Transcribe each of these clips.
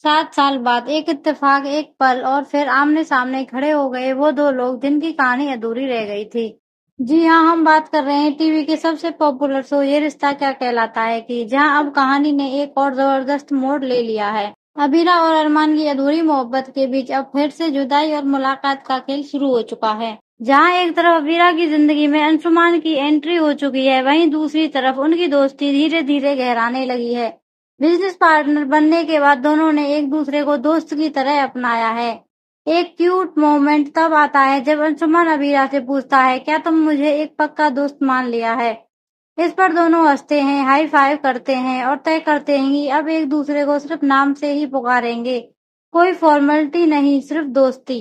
7 साल बाद एक इत्तेफाक, एक पल और फिर आमने-सामने खड़े हो गए वो 2 लोग जिनकी कहानी अधूरी रह गई थी। जी हाँ, हम बात कर रहे हैं टीवी के सबसे पॉपुलर शो ये रिश्ता क्या कहलाता है की जहां अब कहानी ने एक और जबरदस्त मोड़ ले लिया है। अबीरा और अरमान की अधूरी मोहब्बत के बीच अब फिर से जुदाई और मुलाकात का खेल शुरू हो चुका है। जहां एक तरफ अबीरा की जिंदगी में अंशुमान की एंट्री हो चुकी है, वहीं दूसरी तरफ उनकी दोस्ती धीरे-धीरे गहराने लगी है। बिजनेस पार्टनर बनने के बाद दोनों ने एक दूसरे को दोस्त की तरह अपनाया है। एक क्यूट मोमेंट तब आता है जब अंशुमान अबीरा से पूछता है, क्या तुम मुझे एक पक्का दोस्त मान लिया है? इस पर दोनों हंसते हैं, हाई फाइव करते हैं और तय करते हैं कि अब एक दूसरे को सिर्फ नाम से ही पुकारेंगे। कोई फॉर्मेलिटी नहीं, सिर्फ दोस्ती।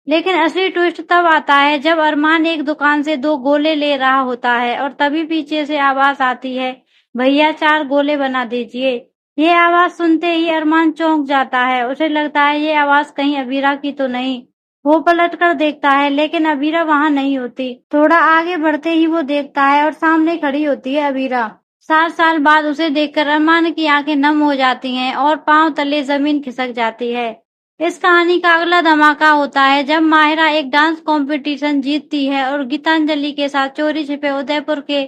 लेकिन असली ट्विस्ट तब आता है जब अरमान एक दुकान से 2 गोले ले रहा होता है और तभी पीछे से आवाज आती है, भैया 4 गोले बना दीजिए। ये आवाज सुनते ही अरमान चौंक जाता है। उसे लगता है ये आवाज कहीं अबीरा की तो नहीं। वो पलटकर देखता है लेकिन अबीरा वहां नहीं होती। थोड़ा आगे बढ़ते ही वो देखता है और सामने खड़ी होती है अबीरा। 7 साल बाद उसे देखकर अरमान की आंखें नम हो जाती हैं और पांव तले जमीन खिसक जाती है। इस कहानी का अगला धमाका होता है जब माहिरा एक डांस कंपटीशन जीतती है और गीतांजलि के साथ चोरी छिपे उदयपुर के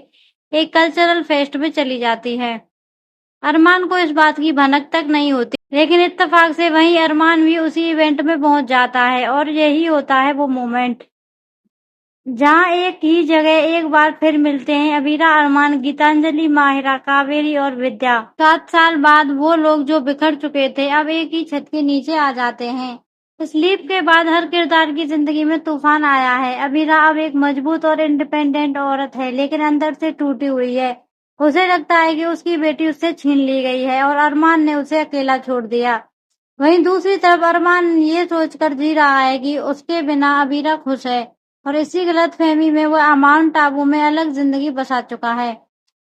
एक कल्चरल फेस्ट में चली जाती है। अरमान को इस बात की भनक तक नहीं होती, लेकिन इत्तेफाक से वहीं अरमान भी उसी इवेंट में पहुंच जाता है और यही होता है वो मोमेंट जहां एक ही जगह एक बार फिर मिलते हैं अबीरा, अरमान, गीतांजलि, माहिरा, कावेरी और विद्या। 7 साल बाद वो लोग जो बिखर चुके थे अब एक ही छत के नीचे आ जाते हैं। स्लीप के बाद हर किरदार की जिंदगी में तूफान आया है। अबीरा अब एक मजबूत और इंडिपेंडेंट औरत है, लेकिन अंदर से टूटी हुई है। उसे लगता है कि उसकी बेटी उससे छीन ली गई है और अरमान ने उसे अकेला छोड़ दिया। वहीं दूसरी तरफ अरमान ये सोचकर जी रहा है कि उसके बिना अबीरा खुश है और इसी गलतफहमी में वह माउंट आबू में अलग जिंदगी बसा चुका है।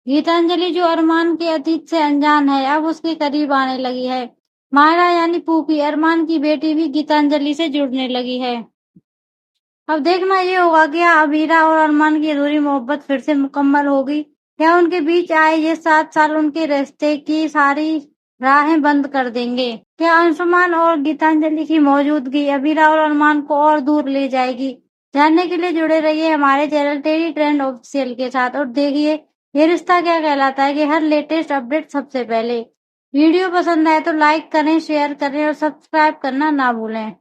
गीतांजलि जो अरमान के अतीत से अनजान है, अब उसके करीब आने लगी है। मायरा यानी पूपी, अरमान की बेटी, भी गीतांजलि से जुड़ने लगी है। अब देखना ये होगा कि क्या अबीरा और अरमान की अधूरी मोहब्बत फिर से मुकम्मल होगी या उनके बीच आए ये 7 साल उनके रिश्ते की सारी राहें बंद कर देंगे। क्या अंशुमान और गीतांजलि की मौजूदगी अबीरा और अरमान को और दूर ले जाएगी? जानने के लिए जुड़े रहिए हमारे चैनल टेडी ट्रेंड ऑफिशियल के साथ और देखिए ये रिश्ता क्या कहलाता है कि हर लेटेस्ट अपडेट सबसे पहले। वीडियो पसंद आए तो लाइक करें, शेयर करें और सब्सक्राइब करना ना भूलें।